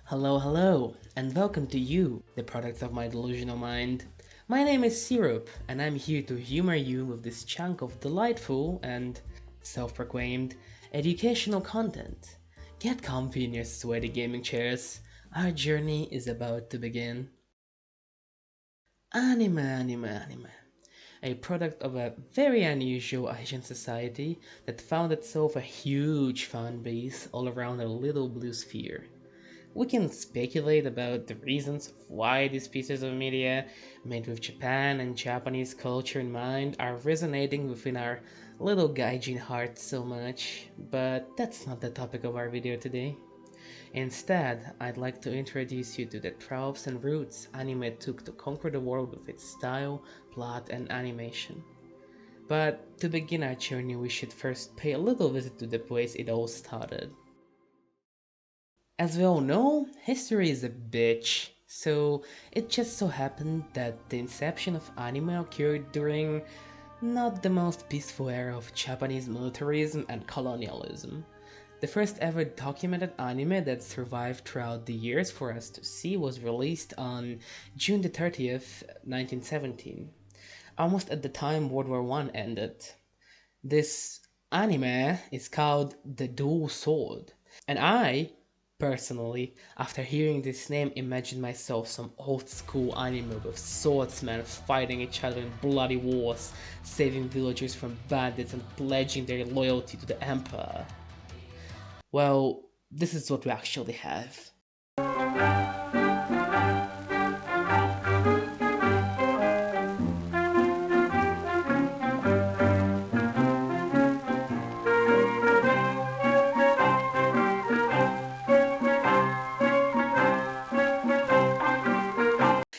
Hello, and welcome to You, the products of my delusional mind. My name is Syrup, and I'm here to humor you with this chunk of delightful and self proclaimed educational content. Get comfy in your sweaty gaming chairs. Our journey is about to begin. Anime. A product of a very unusual Asian society that found itself a huge fan base all around a little blue sphere. We can speculate about the reasons of why these pieces of media, made with Japan and Japanese culture in mind, are resonating within our little gaijin hearts so much, but that's not the topic of our video today. Instead, I'd like to introduce you to the tropes and roots anime took to conquer the world with its style, plot, and animation. But to begin our journey, we should first pay a little visit to the place it all started. As we all know, history is a bitch, so it just so happened that the inception of anime occurred during not the most peaceful era of Japanese militarism and colonialism. The first ever documented anime that survived throughout the years for us to see was released on June the 30th, 1917, almost at the time World War I ended. This anime is called The Dual Sword, and I, personally, after hearing this name, imagine myself some old school anime with swordsmen fighting each other in bloody wars, saving villagers from bandits and pledging their loyalty to the Emperor. Well, this is what we actually have.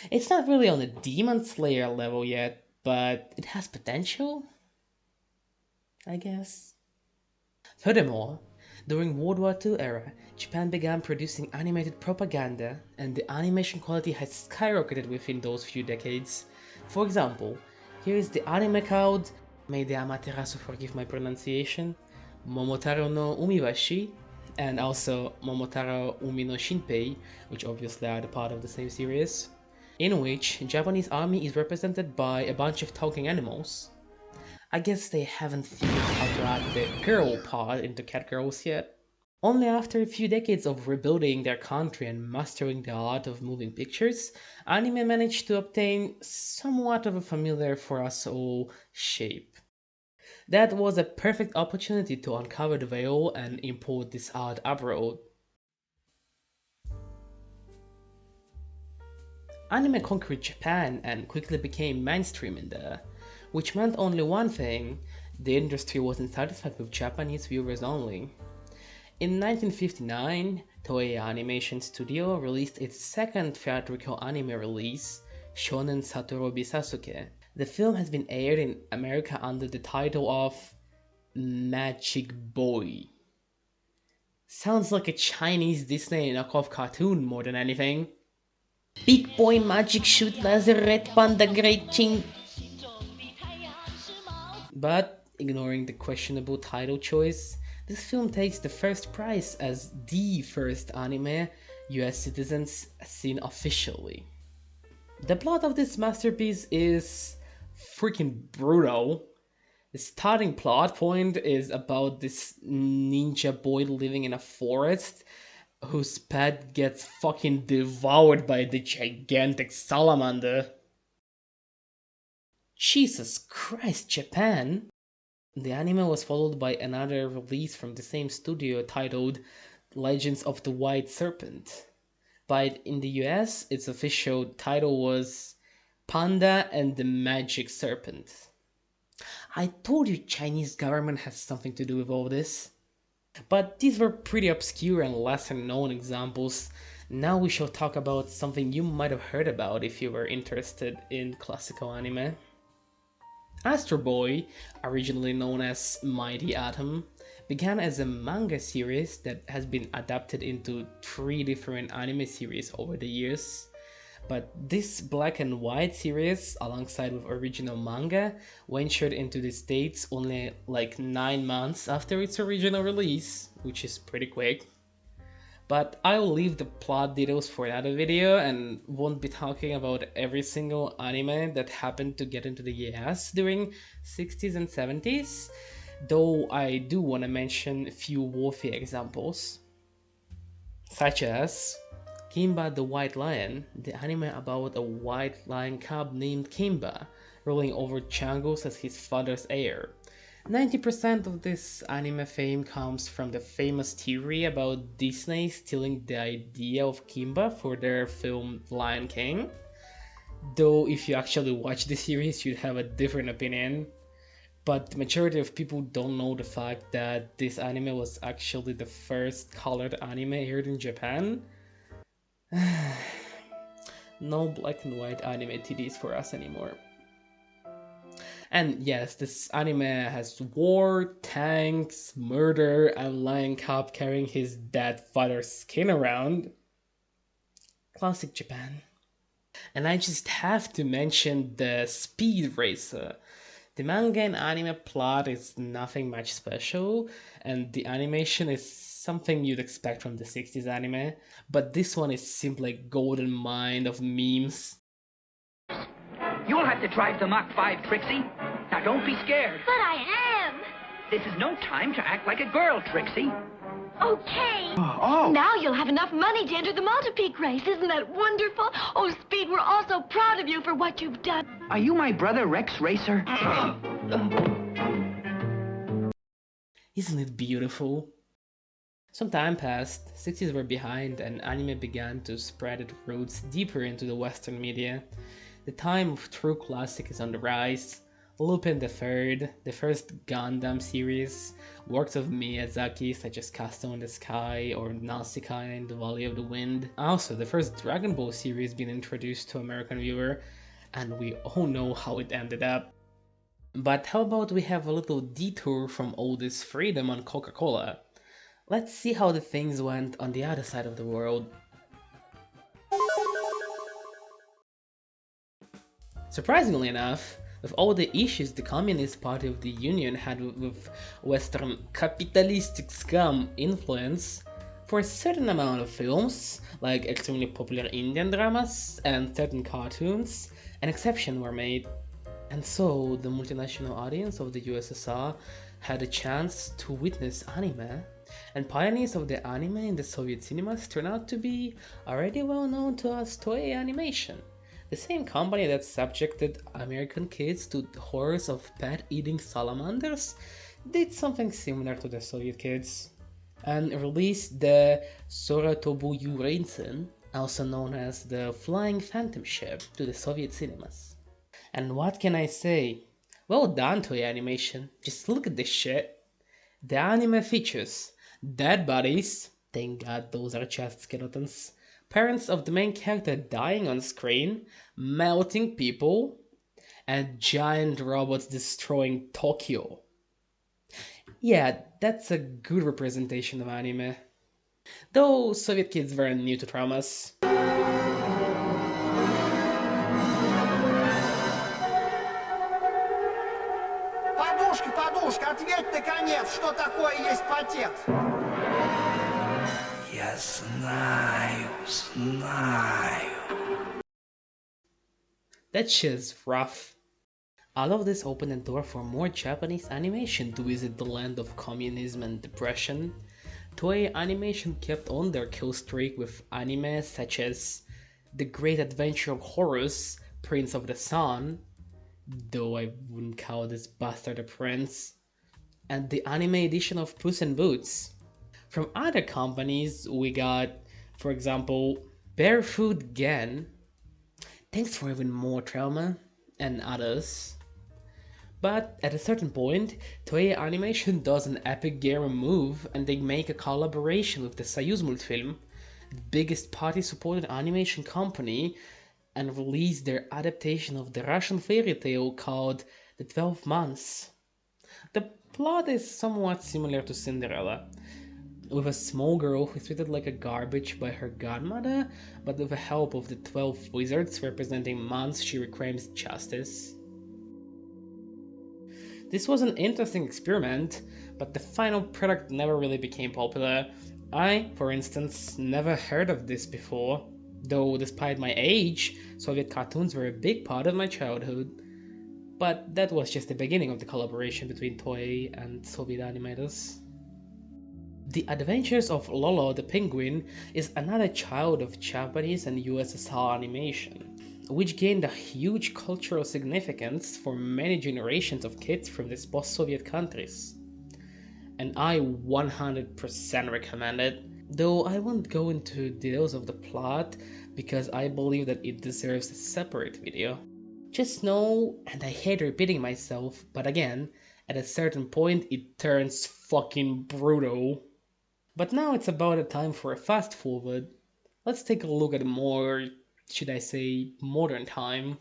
It's not really on the Demon Slayer level yet, but it has potential, I guess. Furthermore, during World War II era, Japan began producing animated propaganda, and the animation quality has skyrocketed within those few decades. For example, here is the anime called, may the Amaterasu forgive my pronunciation, Momotaro no Umibashi, and also Momotaro Umi no Shinpei, which obviously are the part of the same series, in which Japanese army is represented by a bunch of talking animals. I guess they haven't figured out to add the girl part into cat girls yet. Only after a few decades of rebuilding their country and mastering the art of moving pictures, anime managed to obtain somewhat of a familiar for us all shape. That was a perfect opportunity to uncover the veil and import this art abroad. Anime conquered Japan and quickly became mainstream in there, which meant only one thing: the industry wasn't satisfied with Japanese viewers only. In 1959, Toei Animation Studio released its second theatrical anime release, Shonen Satoru Sasuke. The film has been aired in America under the title of Magic Boy. Sounds like a Chinese Disney knockoff cartoon more than anything. Big boy magic shoot laser red panda great ching. But, ignoring the questionable title choice, this film takes the first prize as the first anime US citizens seen officially. The plot of this masterpiece is freaking brutal. The starting plot point is about this ninja boy living in a forest whose pet gets fucking devoured by the gigantic salamander. Jesus Christ, Japan! The anime was followed by another release from the same studio titled Legends of the White Serpent. But in the US, its official title was Panda and the Magic Serpent. I told you Chinese government has something to do with all this. But these were pretty obscure and lesser known examples. Now we shall talk about something you might have heard about if you were interested in classical anime. Astro Boy, originally known as Mighty Atom, began as a manga series that has been adapted into three different anime series over the years. But this black and white series, alongside with original manga, ventured into the States only like 9 months after its original release, which is pretty quick. but I'll leave the plot details for another video and won't be talking about every single anime that happened to get into the US during 60s and 70s, though I do want to mention a few worthy examples, such as Kimba the White Lion, the anime about a white lion cub named Kimba ruling over Changos as his father's heir. 90% of this anime fame comes from the famous theory about Disney stealing the idea of Kimba for their film Lion King. Though if you actually watch the series, you'd have a different opinion. But the majority of people don't know the fact that this anime was actually the first colored anime aired in Japan. No black and white anime TDs for us anymore. And yes, this anime has war, tanks, murder, and Lion Cub carrying his dead father's skin around. Classic Japan. And I just have to mention the Speed Racer. The manga and anime plot is nothing much special, and the animation is something you'd expect from the 60s anime, but this one is simply a golden mine of memes. You'll have to drive the Mach 5, Trixie. Now don't be scared. But I am. This is no time to act like a girl, Trixie. Okay. Oh. Now you'll have enough money to enter the multi-peak race. Isn't that wonderful? Oh, Speed, we're all so proud of you for what you've done. Are you my brother Rex Racer? Isn't it beautiful? Some time passed, 60s were behind, and anime began to spread its roots deeper into the Western media. The time of true classic is on the rise. Lupin III, the first Gundam series, works of Miyazaki such as Castle in the Sky or Nausicaa in the Valley of the Wind. Also, the first Dragon Ball series being introduced to American viewer, and we all know how it ended up. But how about we have a little detour from all this freedom on Coca-Cola? Let's see how the things went on the other side of the world. Surprisingly enough, with all the issues the Communist Party of the Union had with Western capitalistic scum influence, for a certain amount of films, like extremely popular Indian dramas and certain cartoons, an exception were made. And so the multinational audience of the USSR had a chance to witness anime, and pioneers of the anime in the Soviet cinemas turned out to be already well known to us Toei Animation. The same company that subjected American kids to the horrors of pet-eating salamanders did something similar to the Soviet kids, and released the Soratobu Uraisen, also known as the Flying Phantom Ship, to the Soviet cinemas. And what can I say? Well done, Toei Animation, just look at this shit. The anime features dead bodies, thank god those are just skeletons, parents of the main character dying on screen, melting people, and giant robots destroying Tokyo. Yeah, that's a good representation of anime. Though Soviet kids weren't new to traumas. Подушка, подушка, ответь наконец, что такое есть потец? Я знаю. That shit's rough. All of this opened the door for more Japanese animation to visit the land of communism and depression. Toei Animation kept on their kill streak with anime such as The Great Adventure of Horus, Prince of the Sun, though I wouldn't call this bastard a prince, and the anime edition of Puss in Boots. From other companies, we got, for example, Barefoot Gen, Thanks for Even More Trauma, and others. But at a certain point, Toei Animation does an epic gamer move and they make a collaboration with the Soyuz Multfilm, the biggest party-supported animation company, and release their adaptation of the Russian fairy tale called The 12 Months. The plot is somewhat similar to Cinderella, with a small girl who is treated like a garbage by her godmother, but with the help of the 12 wizards representing months she reclaims justice. This was an interesting experiment, but the final product never really became popular, I, for instance, never heard of this before, though despite my age, Soviet cartoons were a big part of my childhood. But that was just the beginning of the collaboration between Toei and Soviet animators. The Adventures of Lolo the Penguin is another child of Japanese and USSR animation, which gained a huge cultural significance for many generations of kids from these post-Soviet countries. And I 100% recommend it, though I won't go into details of the plot because I believe that it deserves a separate video. Just know, and I hate repeating myself, but again, at a certain point it turns fucking brutal. But now it's about a time for a fast forward. Let's take a look at a more, should I say, modern time.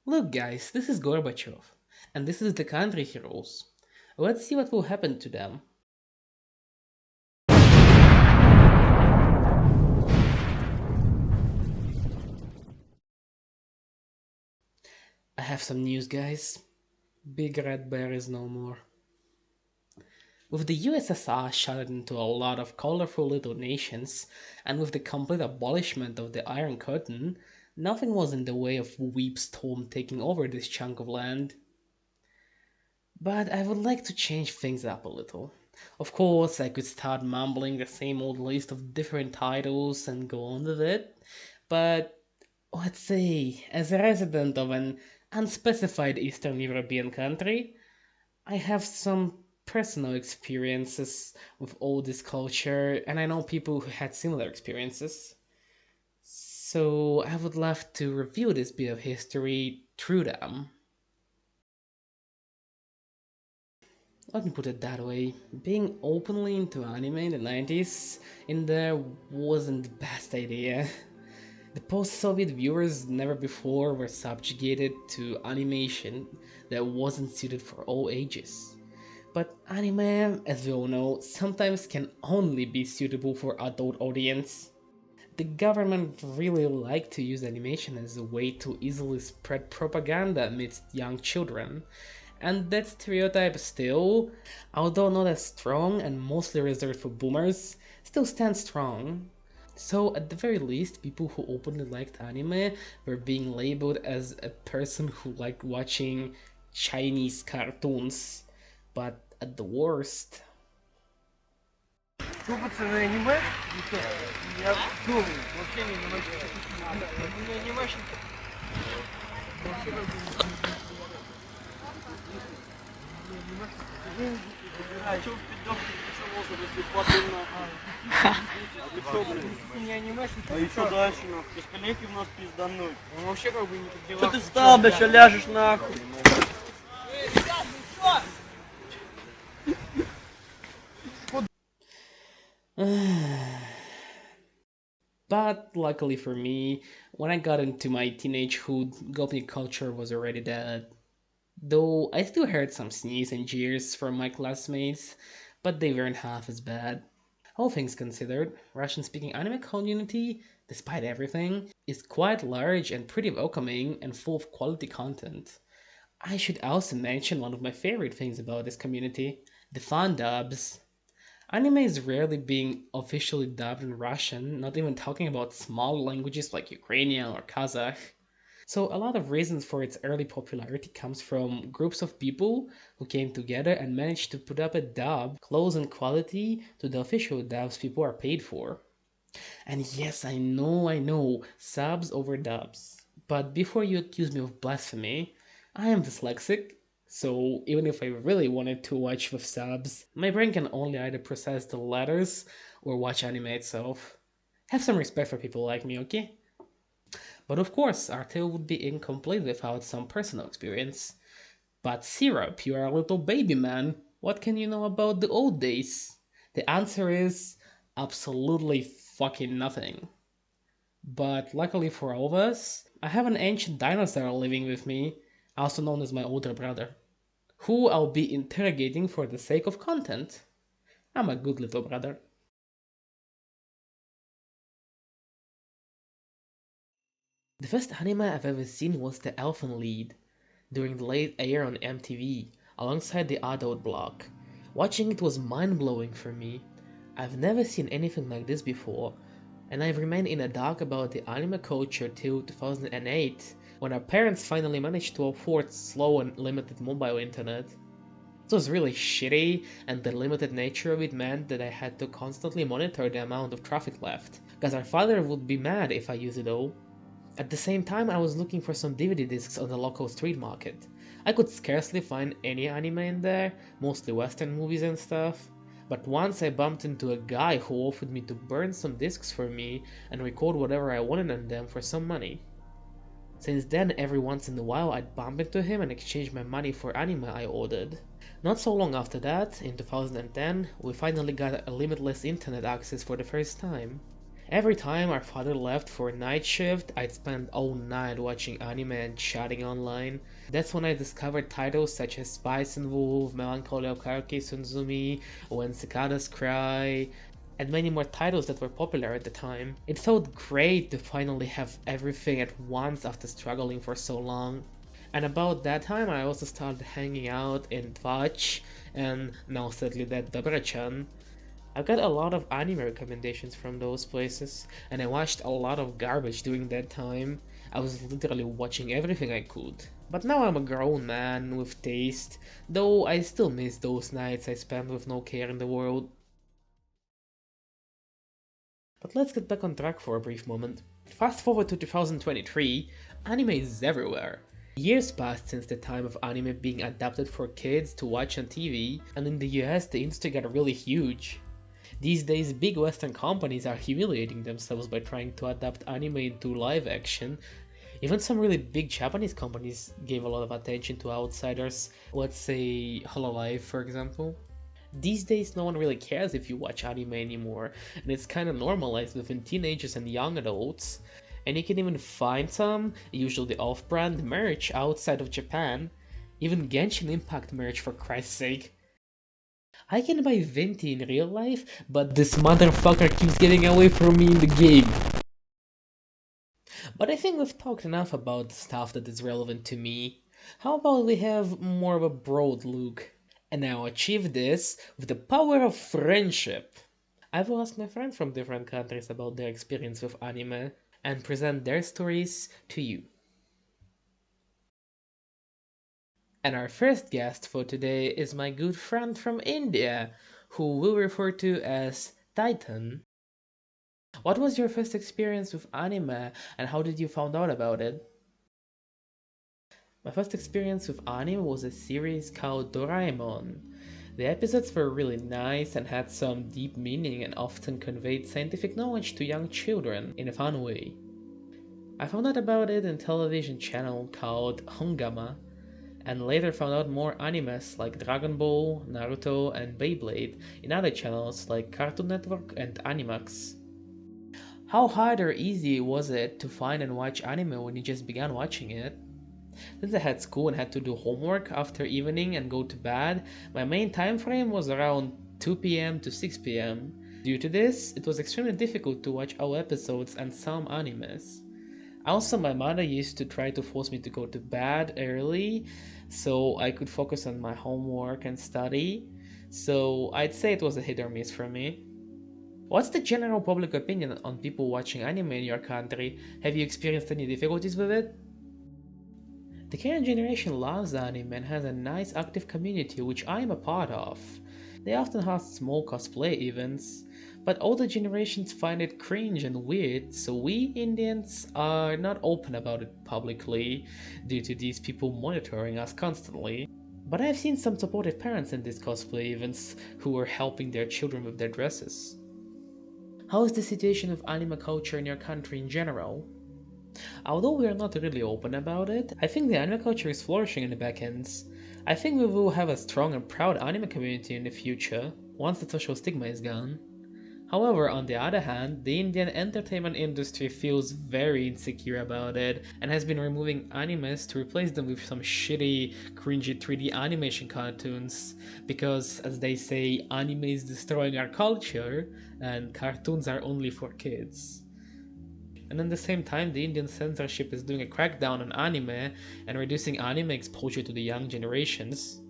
Look guys, this is Gorbachev, and this is the country he rules. Let's see what will happen to them. I have some news guys. Big Red Bear is no more. With the USSR shattered into a lot of colorful little nations, and with the complete abolishment of the Iron Curtain, nothing was in the way of Weep Storm taking over this chunk of land. But I would like to change things up a little. Of course, I could start mumbling the same old list of different titles and go on with it, but let's say, as a resident of an unspecified Eastern European country, I have some personal experiences with all this culture, and I know people who had similar experiences. So I would love to review this bit of history through them. Let me put it that way, being openly into anime in the 90s in there wasn't the best idea. The post-Soviet viewers never before were subjugated to animation that wasn't suited for all ages. But anime, as we all know, sometimes can only be suitable for adult audience. The government really liked to use animation as a way to easily spread propaganda amidst young children, and that stereotype still, although not as strong and mostly reserved for boomers, still stands strong. So at the very least, people who openly liked anime were being labeled as a person who liked watching Chinese cartoons. But at the worst... Что, пацаны, аниме? Я думаю, вообще не анимешник. Не анимешник. А что в пидовке пришел, может быть, бесплатно? А ты что, блин? Не анимешник. А и что дальше, нахуй? Без коллеги в нас пиздануть. Он вообще как бы не как дела. Что ты встал, блядь, что ляжешь, нахуй? But luckily for me, when I got into my teenagehood, gopnik culture was already dead. Though I still heard some sneers and jeers from my classmates, but they weren't half as bad. All things considered, Russian-speaking anime community, despite everything, is quite large and pretty welcoming and full of quality content. I should also mention one of my favorite things about this community, the fan dubs. Anime is rarely being officially dubbed in Russian, not even talking about small languages like Ukrainian or Kazakh. So a lot of reasons for its early popularity comes from groups of people who came together and managed to put up a dub close in quality to the official dubs people are paid for. And yes, I know, subs over dubs. But before you accuse me of blasphemy, I am dyslexic, so even if I really wanted to watch with subs, my brain can only either process the letters or watch anime itself. Have some respect for people like me, okay? But of course, our tale would be incomplete without some personal experience. But Syrup, you are a little baby man. What can you know about the old days? The answer is absolutely fucking nothing. But luckily for all of us, I have an ancient dinosaur living with me, also known as my older brother, who I'll be interrogating for the sake of content. I'm a good little brother. The first anime I've ever seen was The Elfen Lied, during the late air on MTV, alongside the adult block, Watching it was mind-blowing for me. I've never seen anything like this before, and I've remained in the dark about the anime culture till 2008, when our parents finally managed to afford slow and limited mobile internet. It was really shitty, and the limited nature of it meant that I had to constantly monitor the amount of traffic left, cause our father would be mad if I used it all. At the same time, I was looking for some DVD discs on the local street market. I could scarcely find any anime in there, mostly western movies and stuff, but once I bumped into a guy who offered me to burn some discs for me and record whatever I wanted on them for some money. Since then, every once in a while I'd bump into him and exchange my money for anime I ordered. Not so long after that, in 2010, we finally got a limitless internet access for the first time. Every time our father left for a night shift, I'd spend all night watching anime and chatting online. That's when I discovered titles such as Spice and Wolf, Melancholy Okarki Sunzumi, When Cicadas Cry, and many more titles that were popular at the time. It felt great to finally have everything at once after struggling for so long. And about that time I also started hanging out in Twitch, and now sadly dead Dobrachan. I got a lot of anime recommendations from those places, and I watched a lot of garbage during that time. I was literally watching everything I could. But now I'm a grown man with taste, though I still miss those nights I spent with no care in the world. But let's get back on track for a brief moment. Fast forward to 2023, anime is everywhere. Years passed since the time of anime being adapted for kids to watch on TV, and in the US the industry got really huge. These days big western companies are humiliating themselves by trying to adapt anime into live action. Even some really big Japanese companies gave a lot of attention to outsiders, let's say Hololive for example. These days no one really cares if you watch anime anymore, and it's kinda normalized within teenagers and young adults, and you can even find some, usually off-brand merch outside of Japan, even Genshin Impact merch for Christ's sake. I can buy Venti in real life, but this motherfucker keeps getting away from me in the game. But I think we've talked enough about the stuff that is relevant to me. How about we have more of a broad look? And I'll achieve this with the power of friendship. I will ask my friends from different countries about their experience with anime and present their stories to you. And our first guest for today is my good friend from India, who we'll refer to as Titan. What was your first experience with anime and how did you find out about it? My first experience with anime was a series called Doraemon. The episodes were really nice and had some deep meaning and often conveyed scientific knowledge to young children in a fun way. I found out about it in a television channel called Hongama, and later found out more animes like Dragon Ball, Naruto, and Beyblade in other channels like Cartoon Network and Animax. How hard or easy was it to find and watch anime when you just began watching it? Since I had school and had to do homework after evening and go to bed, my main time frame was around 2 p.m. to 6 p.m. Due to this, it was extremely difficult to watch all episodes and some animes. Also, my mother used to try to force me to go to bed early so I could focus on my homework and study, so I'd say it was a hit or miss for me. What's the general public opinion on people watching anime in your country? Have you experienced any difficulties with it? The current generation loves anime and has a nice active community which I am a part of. They often host small cosplay events, but older generations find it cringe and weird, so we Indians are not open about it publicly due to these people monitoring us constantly. But I've seen some supportive parents in these cosplay events who are helping their children with their dresses. How is the situation of anime culture in your country in general? Although we are not really open about it, I think the anime culture is flourishing in the backends. I think we will have a strong and proud anime community in the future, once the social stigma is gone. However, on the other hand, the Indian entertainment industry feels very insecure about it and has been removing animes to replace them with some shitty, cringy 3D animation cartoons, because as they say, anime is destroying our culture and cartoons are only for kids. And at the same time, the Indian censorship is doing a crackdown on anime and reducing anime exposure to the young generations.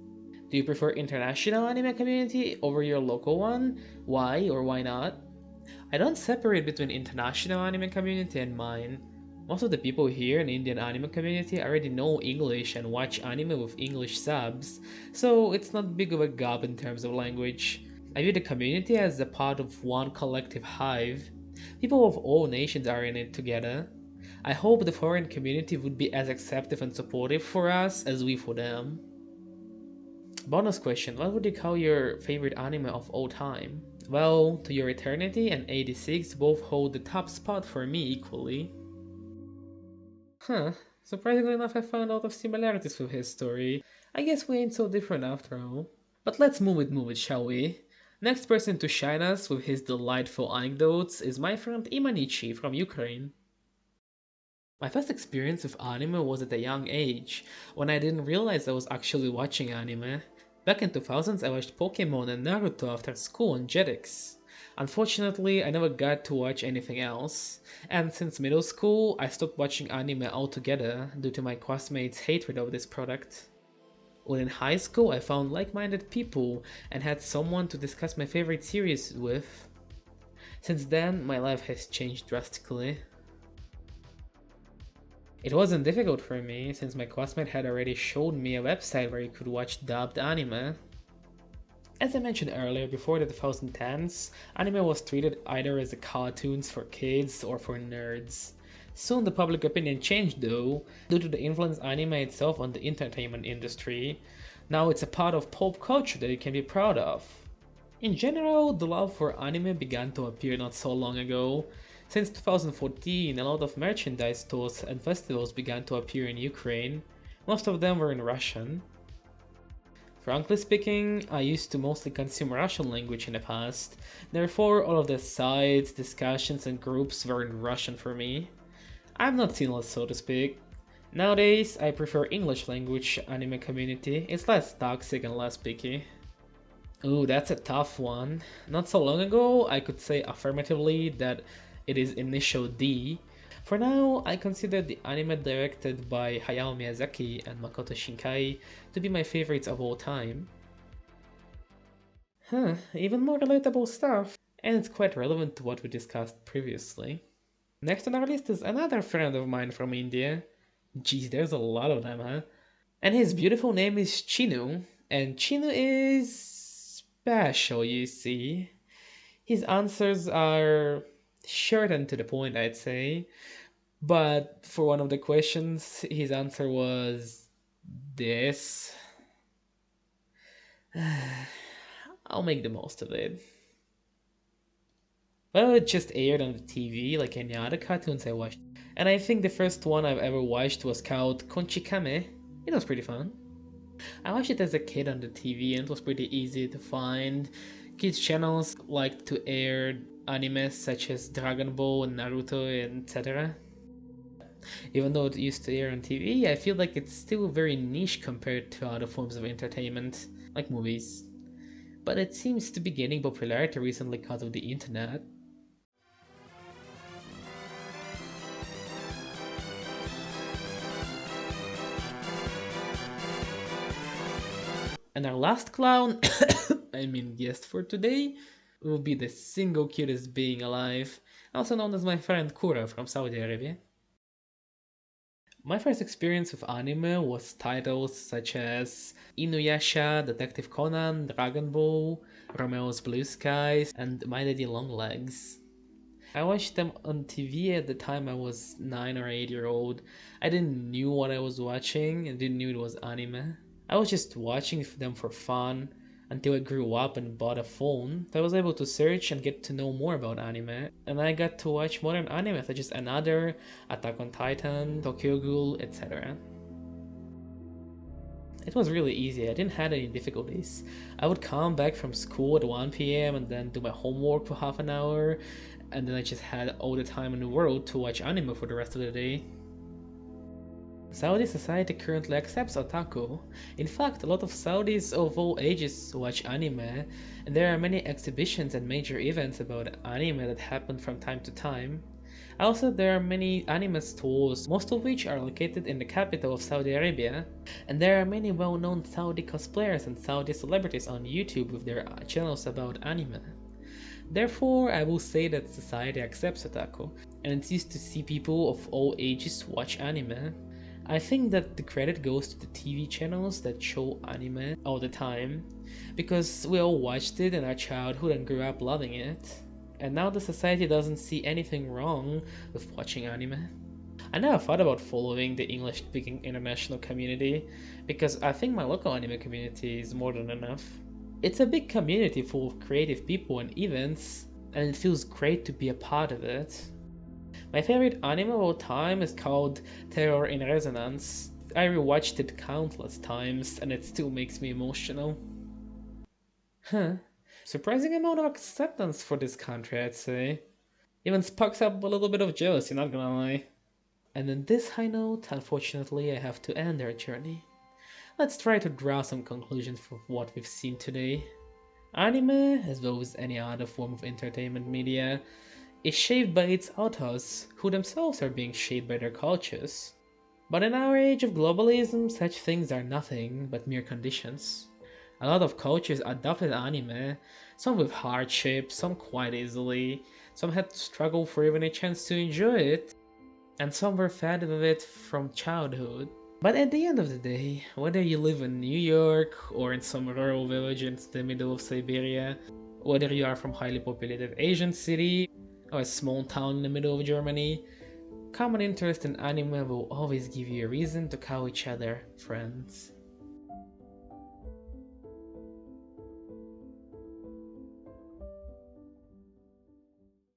Do you prefer international anime community over your local one? Why or why not? I don't separate between international anime community and mine. Most of the people here in the Indian anime community already know English and watch anime with English subs, so it's not big of a gap in terms of language. I view the community as a part of one collective hive. People of all nations are in it together. I hope the foreign community would be as accepting and supportive for us as we for them. Bonus question, what would you call your favorite anime of all time? Well, To Your Eternity and 86 both hold the top spot for me equally. Huh, surprisingly enough I found a lot of similarities with his story. I guess we ain't so different after all. But let's move it, shall we? Next person to shine us with his delightful anecdotes is my friend Imanichi from Ukraine. My first experience with anime was at a young age, when I didn't realize I was actually watching anime. Back in 2000s I watched Pokemon and Naruto after school on Jetix. Unfortunately, I never got to watch anything else, and since middle school, I stopped watching anime altogether due to my classmates' hatred of this product. When in high school, I found like-minded people and had someone to discuss my favorite series with. Since then, my life has changed drastically. It wasn't difficult for me, since my classmate had already shown me a website where you could watch dubbed anime. As I mentioned earlier, before the 2010s, anime was treated either as cartoons for kids or for nerds. Soon the public opinion changed though, due to the influence anime itself on the entertainment industry. Now it's a part of pop culture that you can be proud of. In general, the love for anime began to appear not so long ago. Since 2014, a lot of merchandise stores and festivals began to appear in Ukraine. Most of them were in Russian. Frankly speaking, I used to mostly consume Russian language in the past, therefore all of the sites, discussions and groups were in Russian for me. I'm not seamless, so to speak. Nowadays, I prefer English language anime community, it's less toxic and less picky. Ooh, that's a tough one. Not so long ago, I could say affirmatively that it is Initial D. For now, I consider the anime directed by Hayao Miyazaki and Makoto Shinkai to be my favorites of all time. Even more relatable stuff, and it's quite relevant to what we discussed previously. Next on our list is another friend of mine from India. Geez, there's a lot of them, huh? And his beautiful name is Chinu, and Chinu is special, you see. His answers are short and to the point, I'd say. But for one of the questions, his answer was this. I'll make the most of it. Well, it just aired on the TV like any other cartoons I watched. And I think the first one I've ever watched was called Konchikame. It was pretty fun. I watched it as a kid on the TV and it was pretty easy to find. Kids channels liked to air animes such as Dragon Ball and Naruto and etc. Even though it used to air on TV, I feel like it's still very niche compared to other forms of entertainment, like movies. But it seems to be gaining popularity recently because of the internet. And our last clown, guest for today, will be the single cutest being alive, also known as my friend Kura from Saudi Arabia. My first experience with anime was titles such as Inuyasha, Detective Conan, Dragon Ball, Romeo's Blue Skies, and My Daddy Longlegs. I watched them on TV at the time I was 9 or 8 year old. I didn't knew what I was watching and didn't knew it was anime. I was just watching them for fun until I grew up and bought a phone, so I was able to search and get to know more about anime, and I got to watch modern anime such as Another, Attack on Titan, Tokyo Ghoul, etc. It was really easy, I didn't have any difficulties. I would come back from school at 1 PM and then do my homework for half an hour, and then I just had all the time in the world to watch anime for the rest of the day. Saudi society currently accepts otaku. In fact, a lot of Saudis of all ages watch anime, and there are many exhibitions and major events about anime that happen from time to time. Also, there are many anime stores, most of which are located in the capital of Saudi Arabia, and there are many well-known Saudi cosplayers and Saudi celebrities on YouTube with their channels about anime. Therefore, I will say that society accepts otaku, and it's used to see people of all ages watch anime. I think that the credit goes to the TV channels that show anime all the time, because we all watched it in our childhood and grew up loving it. And now the society doesn't see anything wrong with watching anime. I never thought about following the English-speaking international community, because I think my local anime community is more than enough. It's a big community full of creative people and events, and it feels great to be a part of it. My favorite anime of all time is called Terror in Resonance. I rewatched it countless times, and it still makes me emotional. Surprising amount of acceptance for this country, I'd say. Even sparks up a little bit of jealousy, not gonna lie. And on this high note, unfortunately, I have to end our journey. Let's try to draw some conclusions from what we've seen today. Anime, as well as any other form of entertainment media, is shaped by its authors, who themselves are being shaped by their cultures. But in our age of globalism, such things are nothing but mere conditions. A lot of cultures adopted anime, some with hardship, some quite easily, some had to struggle for even a chance to enjoy it, and some were fed with it from childhood. But at the end of the day, whether you live in New York or in some rural village in the middle of Siberia, whether you are from a highly populated Asian city or a small town in the middle of Germany, common interest in anime will always give you a reason to call each other friends.